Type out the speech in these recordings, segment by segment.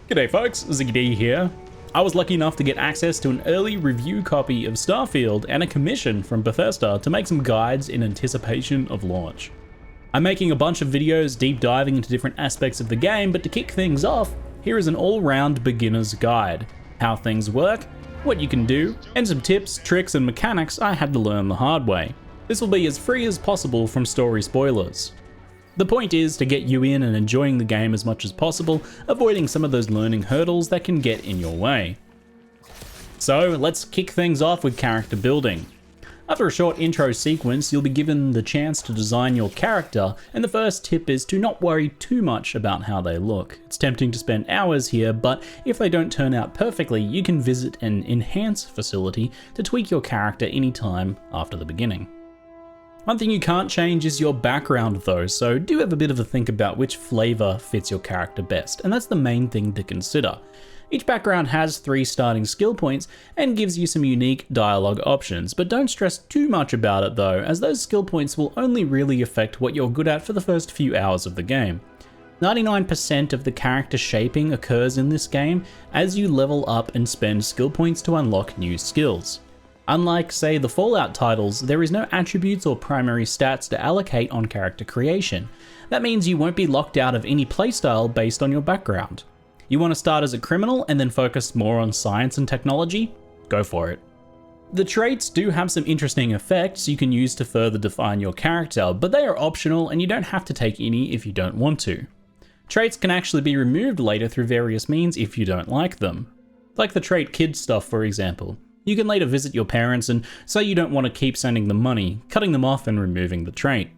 G'day folks, Ziggy D here. I was lucky enough to get access to an early review copy of Starfield and a commission from Bethesda to make some guides in anticipation of launch. I'm making a bunch of videos deep diving into different aspects of the game, but to kick things off, here is an all-round beginner's guide. How things work, what you can do, and some tips, tricks, and mechanics I had to learn the hard way. This will be as free as possible from story spoilers. The point is to get you in and enjoying the game as much as possible, avoiding some of those learning hurdles that can get in your way. So let's kick things off with character building. After a short intro sequence, you'll be given the chance to design your character, and the first tip is to not worry too much about how they look. It's tempting to spend hours here, but if they don't turn out perfectly, you can visit an enhance facility to tweak your character anytime after the beginning. One thing you can't change is your background though, so do have a bit of a think about which flavor fits your character best, and that's the main thing to consider. Each background has 3 starting skill points and gives you some unique dialogue options, but don't stress too much about it though, as those skill points will only really affect what you're good at for the first few hours of the game. 99% of the character shaping occurs in this game as you level up and spend skill points to unlock new skills. Unlike, say, the Fallout titles, there is no attributes or primary stats to allocate on character creation. That means you won't be locked out of any playstyle based on your background. You want to start as a criminal and then focus more on science and technology? Go for it. The traits do have some interesting effects you can use to further define your character, but they are optional and you don't have to take any if you don't want to. Traits can actually be removed later through various means if you don't like them. Like the trait kid stuff, for example. You can later visit your parents and say you don't want to keep sending them money, cutting them off and removing the trait.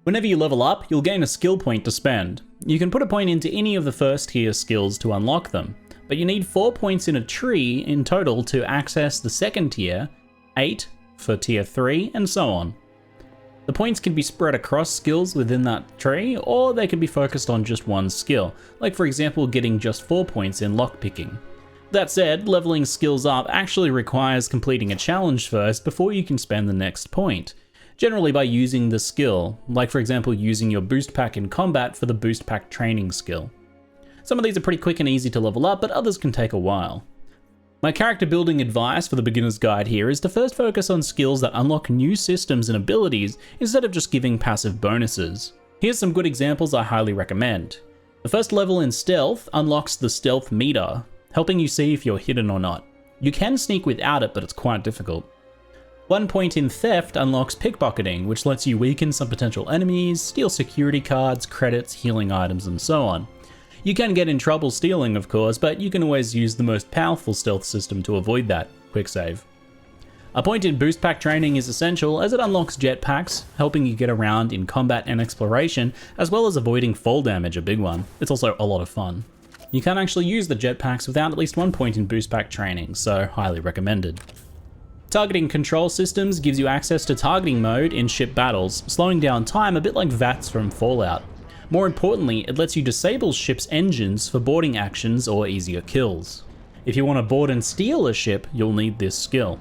Whenever you level up, you'll gain a skill point to spend. You can put a point into any of the first tier skills to unlock them, but you need 4 points in a tree in total to access the second tier, 8 for tier 3, and so on. The points can be spread across skills within that tree, or they can be focused on just one skill, like for example getting just 4 points in lockpicking. That said, leveling skills up actually requires completing a challenge first before you can spend the next point, generally by using the skill, like for example using your boost pack in combat for the boost pack training skill. Some of these are pretty quick and easy to level up, but others can take a while. My character building advice for the beginner's guide here is to first focus on skills that unlock new systems and abilities instead of just giving passive bonuses. Here's some good examples I highly recommend. The first level in stealth unlocks the stealth meter, helping you see if you're hidden or not. You can sneak without it, but it's quite difficult. 1 point in theft unlocks pickpocketing, which lets you weaken some potential enemies, steal security cards, credits, healing items, and so on. You can get in trouble stealing, of course, but you can always use the most powerful stealth system to avoid that, quick save. A point in boost pack training is essential as it unlocks jetpacks, helping you get around in combat and exploration, as well as avoiding fall damage, a big one. It's also a lot of fun. You can actually use the jetpacks without at least 1 point in boost pack training, so highly recommended. Targeting control systems gives you access to targeting mode in ship battles, slowing down time a bit like VATS from Fallout. More importantly, it lets you disable ships' engines for boarding actions or easier kills. If you want to board and steal a ship, you'll need this skill.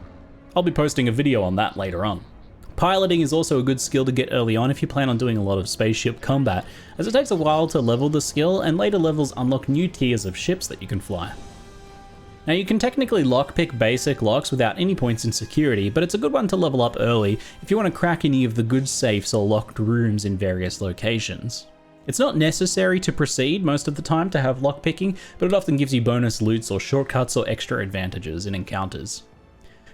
I'll be posting a video on that later on. Piloting is also a good skill to get early on if you plan on doing a lot of spaceship combat, as it takes a while to level the skill and later levels unlock new tiers of ships that you can fly. Now you can technically lockpick basic locks without any points in security, but it's a good one to level up early if you want to crack any of the good safes or locked rooms in various locations. It's not necessary to proceed most of the time to have lockpicking, but it often gives you bonus loots or shortcuts or extra advantages in encounters.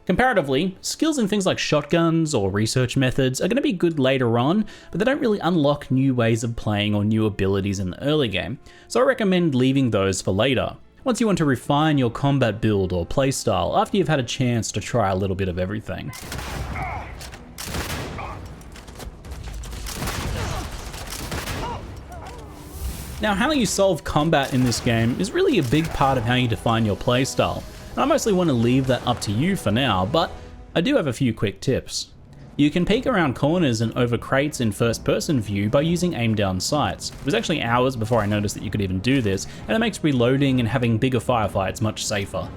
Comparatively, skills in things like shotguns or research methods are going to be good later on, but they don't really unlock new ways of playing or new abilities in the early game, so I recommend leaving those for later, once you want to refine your combat build or playstyle after you've had a chance to try a little bit of everything. Now, how you solve combat in this game is really a big part of how you define your playstyle. I mostly want to leave that up to you for now, but I do have a few quick tips. You can peek around corners and over crates in first person view by using aim down sights. It was actually hours before I noticed that you could even do this, and it makes reloading and having bigger firefights much safer.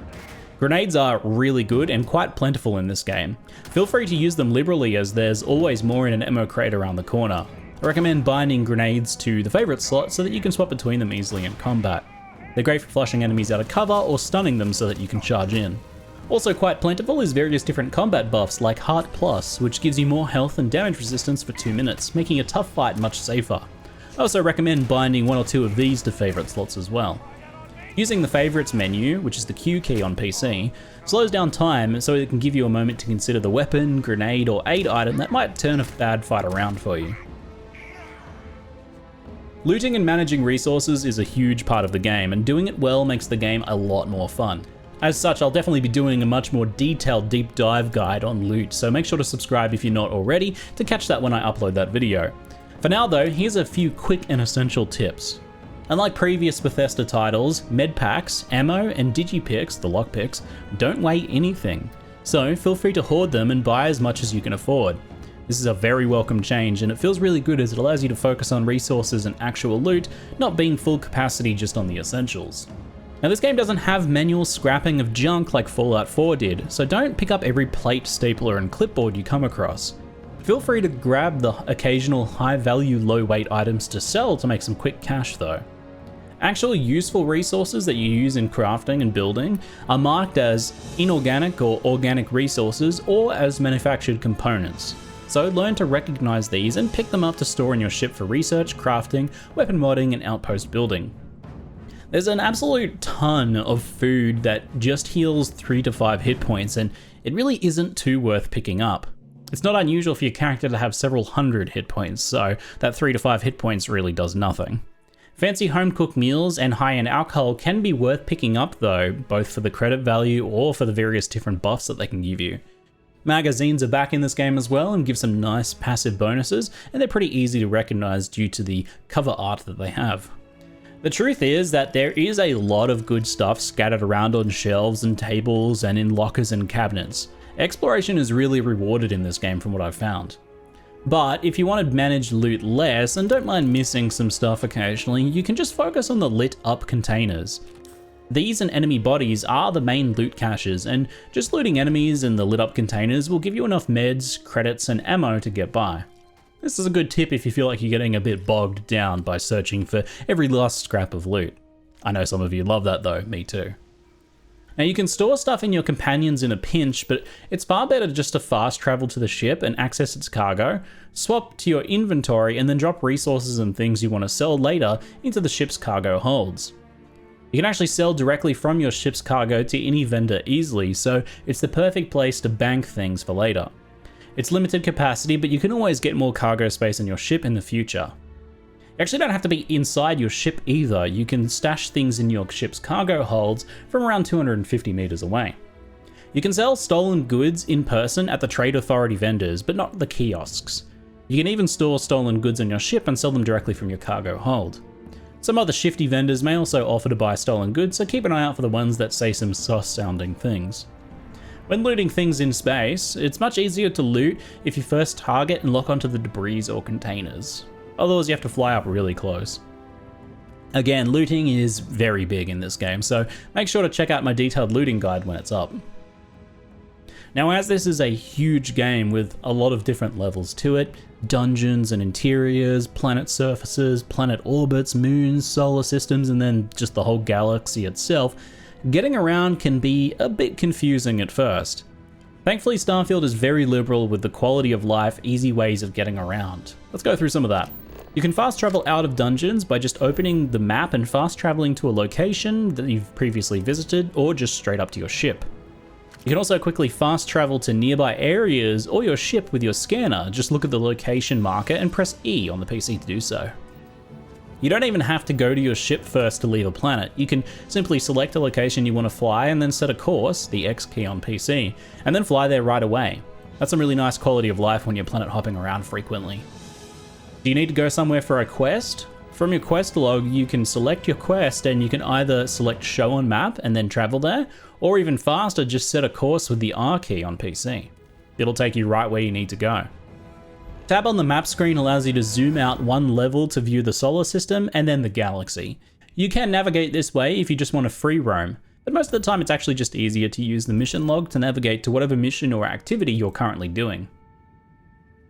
Grenades are really good and quite plentiful in this game. Feel free to use them liberally as there's always more in an ammo crate around the corner. I recommend binding grenades to the favourite slot so that you can swap between them easily in combat. They're great for flushing enemies out of cover or stunning them so that you can charge in. Also quite plentiful is various different combat buffs like Heart Plus, which gives you more health and damage resistance for 2 minutes, making a tough fight much safer. I also recommend binding 1 or 2 of these to favourite slots as well. Using the favourites menu, which is the Q key on PC, slows down time so it can give you a moment to consider the weapon, grenade or aid item that might turn a bad fight around for you. Looting and managing resources is a huge part of the game, and doing it well makes the game a lot more fun. As such, I'll definitely be doing a much more detailed deep dive guide on loot, so make sure to subscribe if you're not already to catch that when I upload that video. For now though, here's a few quick and essential tips. Unlike previous Bethesda titles, medpacks, ammo, and digipicks, the lockpicks, don't weigh anything. So feel free to hoard them and buy as much as you can afford. This is a very welcome change, and it feels really good as it allows you to focus on resources and actual loot, not being full capacity just on the essentials. Now this game doesn't have manual scrapping of junk like Fallout 4 did, so don't pick up every plate, stapler, and clipboard you come across. Feel free to grab the occasional high value, low weight items to sell to make some quick cash though. Actual useful resources that you use in crafting and building are marked as inorganic or organic resources or as manufactured components. So learn to recognize these and pick them up to store in your ship for research, crafting, weapon modding, and outpost building. There's an absolute ton of food that just heals 3 to 5 hit points, and it really isn't too worth picking up. It's not unusual for your character to have several hundred hit points, so that 3 to 5 hit points really does nothing. Fancy home-cooked meals and high-end alcohol can be worth picking up though, both for the credit value or for the various different buffs that they can give you. Magazines are back in this game as well and give some nice passive bonuses, and they're pretty easy to recognize due to the cover art that they have. The truth is that there is a lot of good stuff scattered around on shelves and tables and in lockers and cabinets. Exploration is really rewarded in this game from what I've found. But if you want to manage loot less and don't mind missing some stuff occasionally, you can just focus on the lit up containers. These and enemy bodies are the main loot caches, and just looting enemies in the lit up containers will give you enough meds, credits, and ammo to get by. This is a good tip if you feel like you're getting a bit bogged down by searching for every last scrap of loot. I know some of you love that though, me too. Now you can store stuff in your companions in a pinch, but it's far better just to fast travel to the ship and access its cargo, swap to your inventory, and then drop resources and things you want to sell later into the ship's cargo holds. You can actually sell directly from your ship's cargo to any vendor easily, so it's the perfect place to bank things for later. It's limited capacity, but you can always get more cargo space in your ship in the future. You actually don't have to be inside your ship either. You can stash things in your ship's cargo holds from around 250 meters away. You can sell stolen goods in person at the Trade Authority vendors, but not the kiosks. You can even store stolen goods on your ship and sell them directly from your cargo hold. Some other shifty vendors may also offer to buy stolen goods, so keep an eye out for the ones that say some sus-sounding things. When looting things in space, it's much easier to loot if you first target and lock onto the debris or containers. Otherwise you have to fly up really close. Again, looting is very big in this game, so make sure to check out my detailed looting guide when it's up. Now, as this is a huge game with a lot of different levels to it, dungeons and interiors, planet surfaces, planet orbits, moons, solar systems, and then just the whole galaxy itself, getting around can be a bit confusing at first. Thankfully, Starfield is very liberal with the quality of life, easy ways of getting around. Let's go through some of that. You can fast travel out of dungeons by just opening the map and fast traveling to a location that you've previously visited, or just straight up to your ship. You can also quickly fast travel to nearby areas or your ship with your scanner. Just look at the location marker and press E on the PC to do so. You don't even have to go to your ship first to leave a planet. You can simply select a location you want to fly and then set a course, the X key on PC, and then fly there right away. That's some really nice quality of life when you're planet hopping around frequently. Do you need to go somewhere for a quest? From your quest log, you can select your quest and you can either select show on map and then travel there, or even faster, just set a course with the R key on PC. It'll take you right where you need to go. Tab on the map screen allows you to zoom out one level to view the solar system and then the galaxy. You can navigate this way if you just want to free roam, but most of the time it's actually just easier to use the mission log to navigate to whatever mission or activity you're currently doing.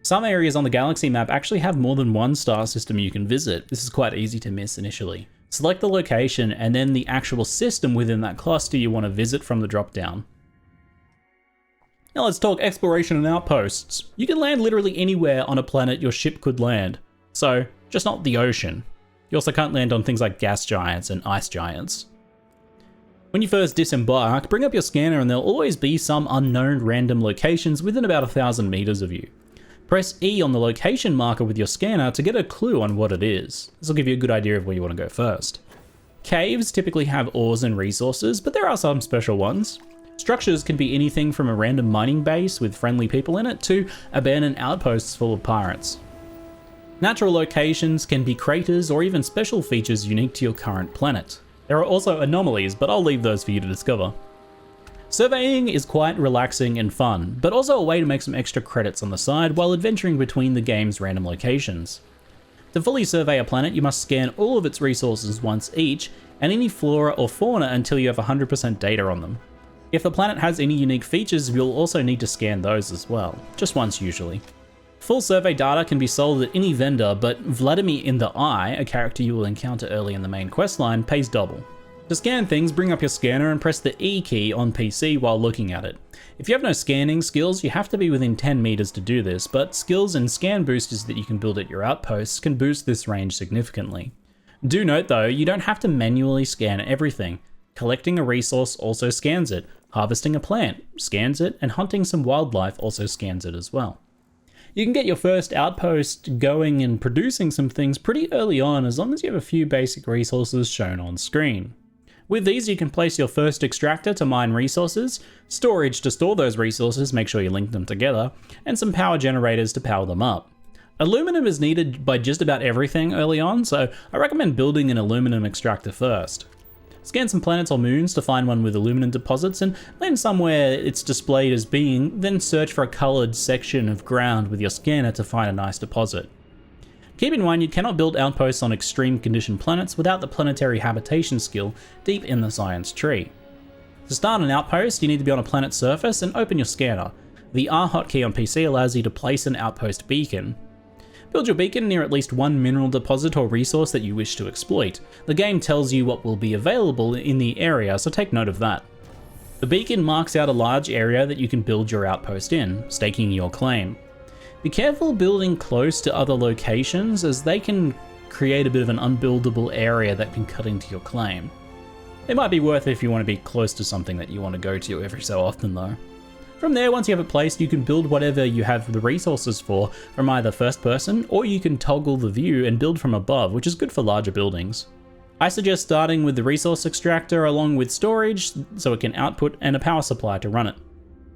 Some areas on the galaxy map actually have more than one star system you can visit. This is quite easy to miss initially. Select the location and then the actual system within that cluster you want to visit from the dropdown. Now let's talk exploration and outposts. You can land literally anywhere on a planet your ship could land, so just not the ocean. You also can't land on things like gas giants and ice giants. When you first disembark, bring up your scanner and there'll always be some unknown random locations within about 1,000 meters of you. Press E on the location marker with your scanner to get a clue on what it is. This will give you a good idea of where you want to go first. Caves typically have ores and resources, but there are some special ones. Structures can be anything from a random mining base with friendly people in it to abandoned outposts full of pirates. Natural locations can be craters or even special features unique to your current planet. There are also anomalies, but I'll leave those for you to discover. Surveying is quite relaxing and fun, but also a way to make some extra credits on the side while adventuring between the game's random locations. To fully survey a planet, you must scan all of its resources once each, and any flora or fauna until you have 100% data on them. If the planet has any unique features, you'll also need to scan those as well, just once usually. Full survey data can be sold at any vendor, but Vladimir in the Eye, a character you will encounter early in the main questline, pays double. To scan things, bring up your scanner and press the E key on PC while looking at it. If you have no scanning skills, you have to be within 10 meters to do this, but skills and scan boosters that you can build at your outposts can boost this range significantly. Do note though, you don't have to manually scan everything. Collecting a resource also scans it, harvesting a plant scans it, and hunting some wildlife also scans it as well. You can get your first outpost going and producing some things pretty early on as long as you have a few basic resources shown on screen. With these you can place your first extractor to mine resources, storage to store those resources, make sure you link them together, and some power generators to power them up. Aluminum is needed by just about everything early on, so I recommend building an aluminum extractor first. Scan some planets or moons to find one with aluminum deposits and land somewhere it's displayed as being, then search for a coloured section of ground with your scanner to find a nice deposit. Keep in mind you cannot build outposts on extreme condition planets without the planetary habitation skill deep in the science tree. To start an outpost, you need to be on a planet's surface and open your scanner. The R hotkey on PC allows you to place an outpost beacon. Build your beacon near at least one mineral deposit or resource that you wish to exploit. The game tells you what will be available in the area, so take note of that. The beacon marks out a large area that you can build your outpost in, staking your claim. Be careful building close to other locations as they can create a bit of an unbuildable area that can cut into your claim. It might be worth it if you want to be close to something that you want to go to every so often though. From there, once you have it placed, you can build whatever you have the resources for from either first person, or you can toggle the view and build from above, which is good for larger buildings. I suggest starting with the resource extractor along with storage so it can output and a power supply to run it.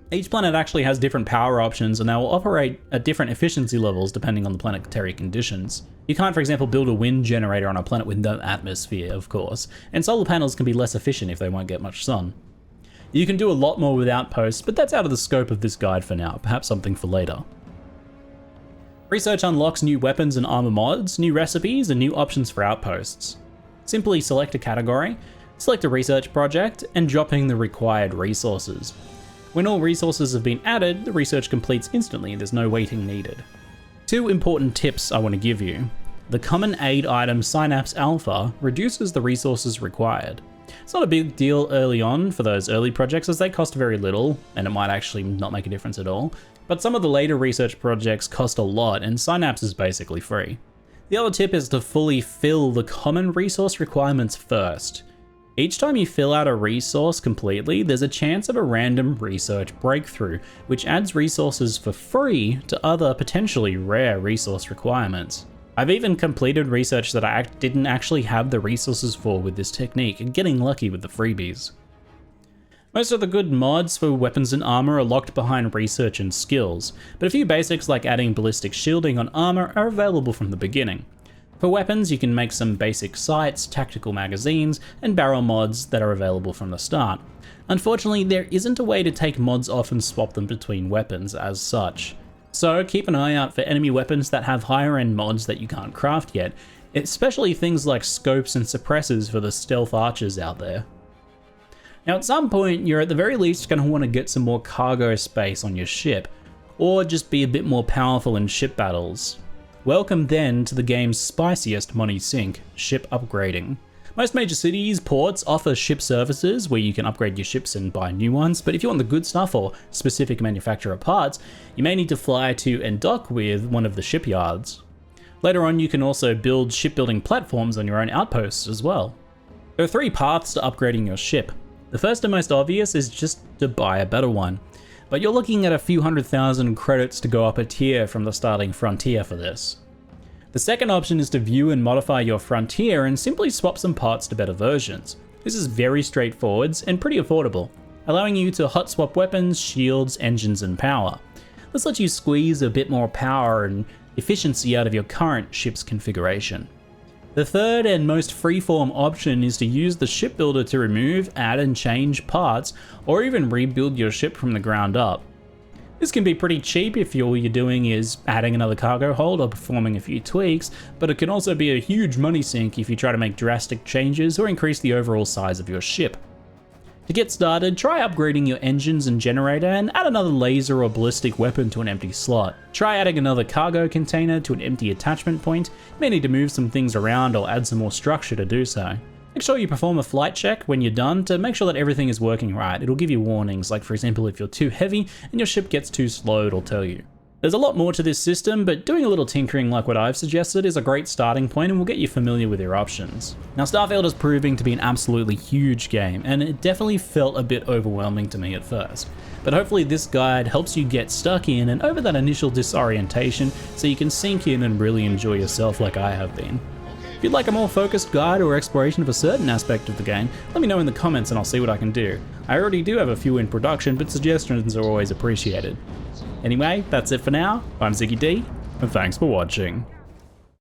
Each planet actually has different power options and they will operate at different efficiency levels depending on the planetary conditions. You can't, for example, build a wind generator on a planet with no atmosphere, of course, and solar panels can be less efficient if they won't get much sun. You can do a lot more with outposts, but that's out of the scope of this guide for now, perhaps something for later. Research unlocks new weapons and armor mods, new recipes, and new options for outposts. Simply select a category, select a research project, and drop in the required resources. When all resources have been added, the research completes instantly and there's no waiting needed. Two important tips I want to give you. The common aid item Synapse Alpha reduces the resources required. It's not a big deal early on for those early projects as they cost very little, and it might actually not make a difference at all, but some of the later research projects cost a lot and Synapse is basically free. The other tip is to fully fill the common resource requirements first. Each time you fill out a resource completely, there's a chance of a random research breakthrough, which adds resources for free to other potentially rare resource requirements. I've even completed research that I didn't actually have the resources for with this technique, and getting lucky with the freebies. Most of the good mods for weapons and armor are locked behind research and skills, but a few basics like adding ballistic shielding on armor are available from the beginning. For weapons, you can make some basic sights, tactical magazines, and barrel mods that are available from the start. Unfortunately, there isn't a way to take mods off and swap them between weapons as such. So keep an eye out for enemy weapons that have higher end mods that you can't craft yet, especially things like scopes and suppressors for the stealth archers out there. Now at some point you're at the very least going to want to get some more cargo space on your ship, or just be a bit more powerful in ship battles. Welcome then to the game's spiciest money sink, ship upgrading. Most major cities, ports offer ship services where you can upgrade your ships and buy new ones, but if you want the good stuff or specific manufacturer parts, you may need to fly to and dock with one of the shipyards. Later on, you can also build shipbuilding platforms on your own outposts as well. There are 3 paths to upgrading your ship. The first and most obvious is just to buy a better one, but you're looking at a few 100,000 credits to go up a tier from the starting frontier for this. The second option is to view and modify your frontier and simply swap some parts to better versions. This is very straightforward and pretty affordable, allowing you to hot swap weapons, shields, engines, and power. This lets you squeeze a bit more power and efficiency out of your current ship's configuration. The third and most freeform option is to use the shipbuilder to remove, add, and change parts, or even rebuild your ship from the ground up. This can be pretty cheap if all you're doing is adding another cargo hold or performing a few tweaks, but it can also be a huge money sink if you try to make drastic changes or increase the overall size of your ship. To get started, try upgrading your engines and generator and add another laser or ballistic weapon to an empty slot. Try adding another cargo container to an empty attachment point. You may need to move some things around or add some more structure to do so. Make sure you perform a flight check when you're done to make sure that everything is working right. It'll give you warnings, like for example if you're too heavy and your ship gets too slow, it'll tell you. There's a lot more to this system, but doing a little tinkering like what I've suggested is a great starting point and will get you familiar with your options. Now, Starfield is proving to be an absolutely huge game, and it definitely felt a bit overwhelming to me at first. But hopefully this guide helps you get stuck in and over that initial disorientation so you can sink in and really enjoy yourself like I have been. If you'd like a more focused guide or exploration of a certain aspect of the game, let me know in the comments and I'll see what I can do. I already do have a few in production, but suggestions are always appreciated. Anyway, that's it for now. I'm Ziggy D, and thanks for watching.